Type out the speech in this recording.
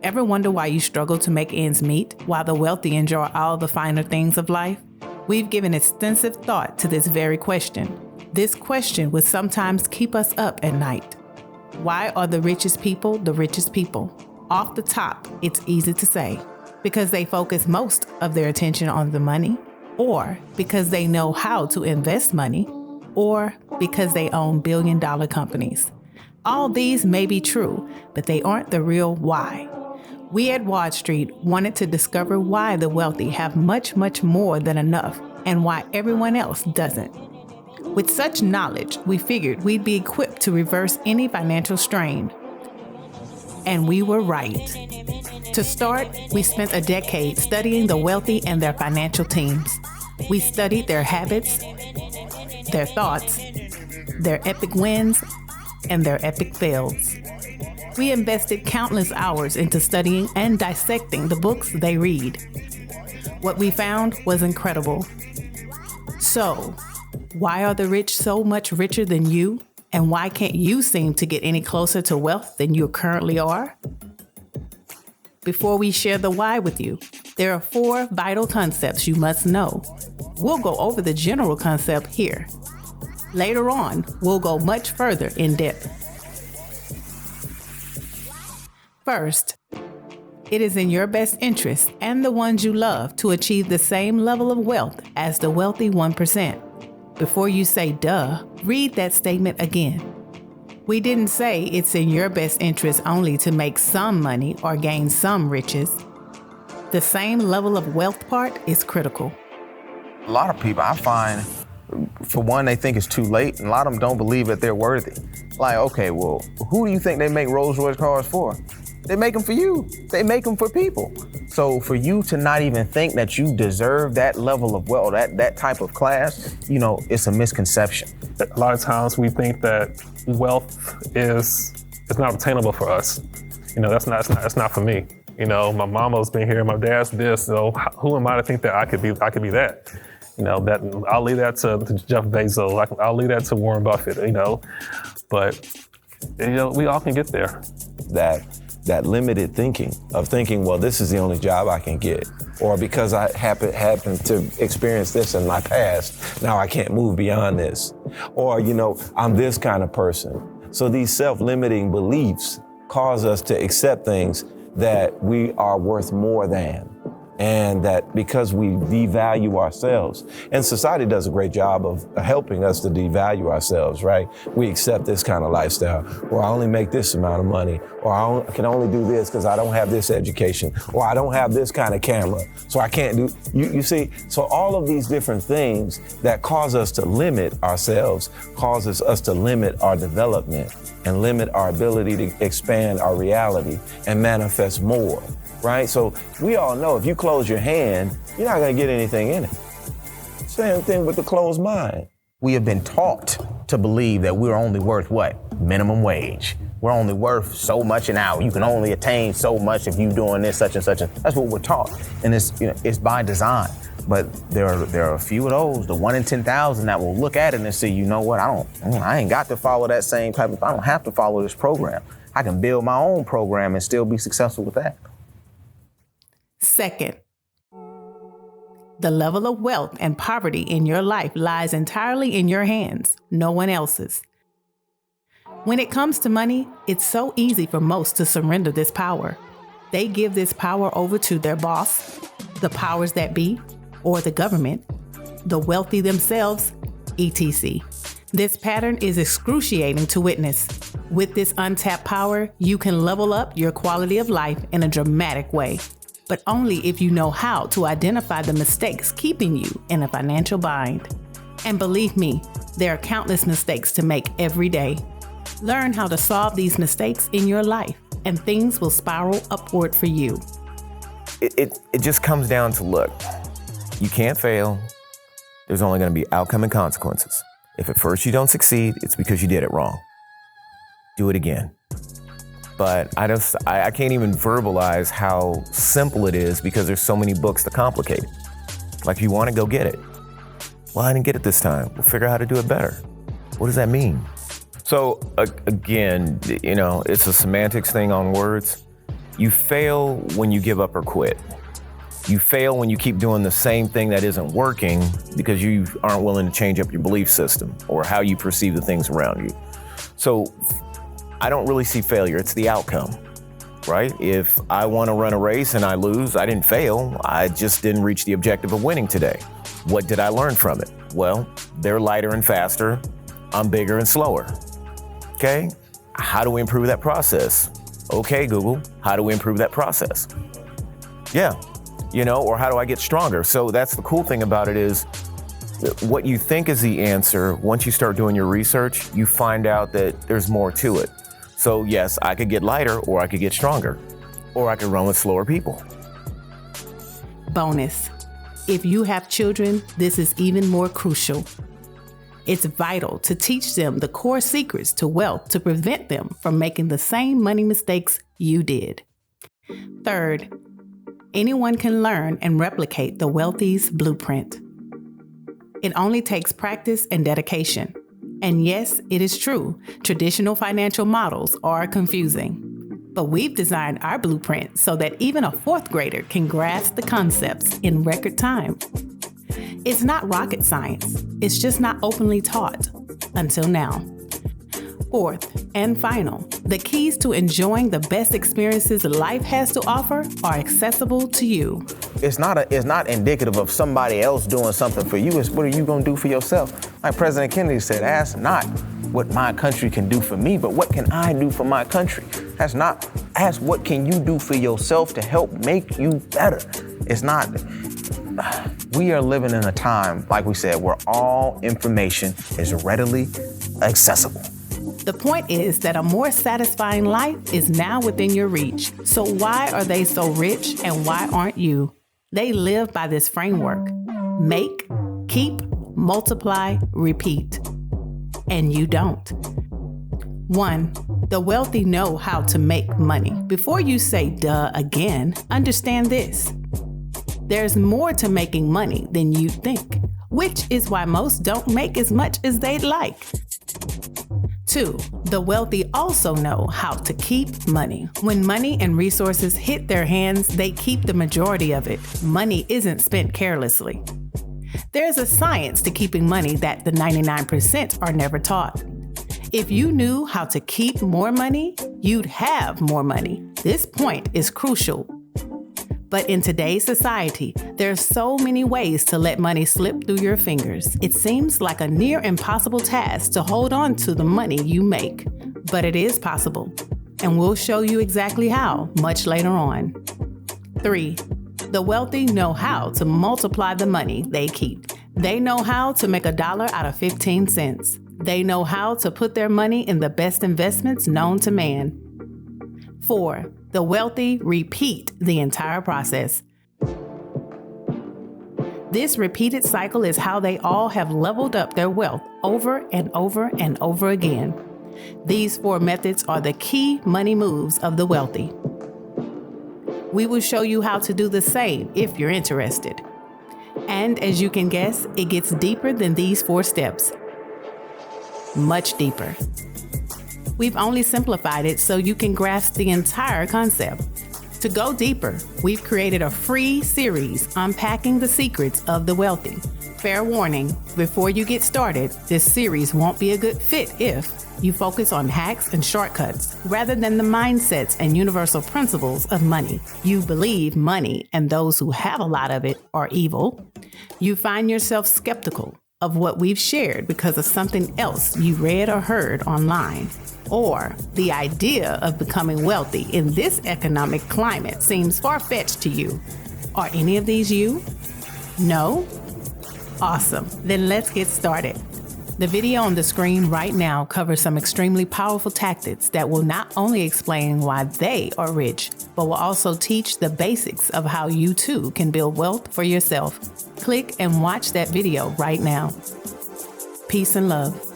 Ever wonder why you struggle to make ends meet while the wealthy enjoy all the finer things of life? We've given extensive thought to this very question. This question would sometimes keep us up at night. Why are the richest people the richest people? Off the top, it's easy to say, because they focus most of their attention on the money, or because they know how to invest money, or because they own billion-dollar companies. All these may be true, but they aren't the real why. We at Wad Street wanted to discover why the wealthy have much, much more than enough and why everyone else doesn't. With such knowledge, we figured we'd be equipped to reverse any financial strain. And we were right. To start, we spent a decade studying the wealthy and their financial teams. We studied their habits, their thoughts, their epic wins, and their epic fails. We invested countless hours into studying and dissecting the books they read. What we found was incredible. So, why are the rich so much richer than you? And why can't you seem to get any closer to wealth than you currently are? Before we share the why with you, there are 4 vital concepts you must know. We'll go over the general concept here. Later on, we'll go much further in depth. First, it is in your best interest and the ones you love to achieve the same level of wealth as the wealthy 1%. Before you say duh, read that statement again. We didn't say it's in your best interest only to make some money or gain some riches. The same level of wealth part is critical. A lot of people, I find, for one, they think it's too late, and a lot of them don't believe that they're worthy. Like, okay, well, who do you think they make Rolls Royce cars for? They make them for you. They make them for people. So for you to not even think that you deserve that level of wealth, that type of class, it's a misconception. A lot of times we think that wealth is not obtainable for us. That's not for me. My mama's been here, my dad's this, so who am I to think that I could be that? That I'll leave that to Jeff Bezos, I'll leave that to Warren Buffett, but we all can get there. That limited thinking of thinking, well, this is the only job I can get, or because I happen to experience this in my past, now I can't move beyond this, or I'm this kind of person. So these self-limiting beliefs cause us to accept things that we are worth more than, and that because we devalue ourselves, and society does a great job of helping us to devalue ourselves, right? We accept this kind of lifestyle, or I only make this amount of money, or I can only do this because I don't have this education, or I don't have this kind of camera, so I can't do, you see? So all of these different things that cause us to limit ourselves, causes us to limit our development and limit our ability to expand our reality and manifest more. Right? So we all know if you close your hand, you're not going to get anything in it. Same thing with the closed mind. We have been taught to believe that we're only worth what? Minimum wage. We're only worth so much an hour. You can only attain so much if you're doing this, such and such. That's what we're taught. And it's by design. But there are a few of those, the 1 in 10,000 that will look at it and say, you know what, I ain't got to follow that same type of, I don't have to follow this program. I can build my own program and still be successful with that. Second, the level of wealth and poverty in your life lies entirely in your hands, no one else's. When it comes to money, it's so easy for most to surrender this power. They give this power over to their boss, the powers that be, or the government, the wealthy themselves, etc. This pattern is excruciating to witness. With this untapped power, you can level up your quality of life in a dramatic way, but only if you know how to identify the mistakes keeping you in a financial bind. And believe me, there are countless mistakes to make every day. Learn how to solve these mistakes in your life, and things will spiral upward for you. It just comes down to, look, you can't fail. There's only going to be outcome and consequences. If at first you don't succeed, it's because you did it wrong. Do it again. But I can't even verbalize how simple it is because there's so many books to complicate it. Like, if you want to go get it. Well, I didn't get it this time. We'll figure out how to do it better. What does that mean? So again, it's a semantics thing on words. You fail when you give up or quit. You fail when you keep doing the same thing that isn't working because you aren't willing to change up your belief system or how you perceive the things around you. So I don't really see failure. It's the outcome, right? If I want to run a race and I lose, I didn't fail. I just didn't reach the objective of winning today. What did I learn from it? Well, they're lighter and faster. I'm bigger and slower. Okay? How do we improve that process? Okay, Google, how do we improve that process? Yeah, or how do I get stronger? So that's the cool thing about it is what you think is the answer, once you start doing your research, you find out that there's more to it. So yes, I could get lighter or I could get stronger or I could run with slower people. Bonus. If you have children, this is even more crucial. It's vital to teach them the core secrets to wealth to prevent them from making the same money mistakes you did. Third, anyone can learn and replicate the wealthy's blueprint. It only takes practice and dedication. And yes, it is true, traditional financial models are confusing. But we've designed our blueprint so that even a fourth grader can grasp the concepts in record time. It's not rocket science. It's just not openly taught until now. Fourth and final, the keys to enjoying the best experiences life has to offer are accessible to you. It's not indicative of somebody else doing something for you. It's what are you going to do for yourself? Like President Kennedy said, ask not what my country can do for me, but what can I do for my country? That's not, ask what can you do for yourself to help make you better. It's not, we are living in a time, like we said, where all information is readily accessible. The point is that a more satisfying life is now within your reach. So why are they so rich and why aren't you? They live by this framework. Make, keep, multiply, repeat. And you don't. 1, the wealthy know how to make money. Before you say duh again, understand this. There's more to making money than you think, which is why most don't make as much as they'd like. 2, the wealthy also know how to keep money. When money and resources hit their hands, they keep the majority of it. Money isn't spent carelessly. There's a science to keeping money that the 99% are never taught. If you knew how to keep more money, you'd have more money. This point is crucial. But in today's society, there's so many ways to let money slip through your fingers. It seems like a near impossible task to hold on to the money you make, but it is possible. And we'll show you exactly how much later on. 3, the wealthy know how to multiply the money they keep. They know how to make $1 out of 15 cents. They know how to put their money in the best investments known to man. 4, the wealthy repeat the entire process. This repeated cycle is how they all have leveled up their wealth over and over and over again. These 4 methods are the key money moves of the wealthy. We will show you how to do the same if you're interested. And as you can guess, it gets deeper than these 4 steps. Much deeper. We've only simplified it so you can grasp the entire concept. To go deeper, we've created a free series unpacking the secrets of the wealthy. Fair warning, before you get started, this series won't be a good fit if you focus on hacks and shortcuts rather than the mindsets and universal principles of money. You believe money and those who have a lot of it are evil. You find yourself skeptical of what we've shared because of something else you read or heard online. Or the idea of becoming wealthy in this economic climate seems far-fetched to you. Are any of these you? No? Awesome. Then let's get started. The video on the screen right now covers some extremely powerful tactics that will not only explain why they are rich, but will also teach the basics of how you too can build wealth for yourself. Click and watch that video right now. Peace and love.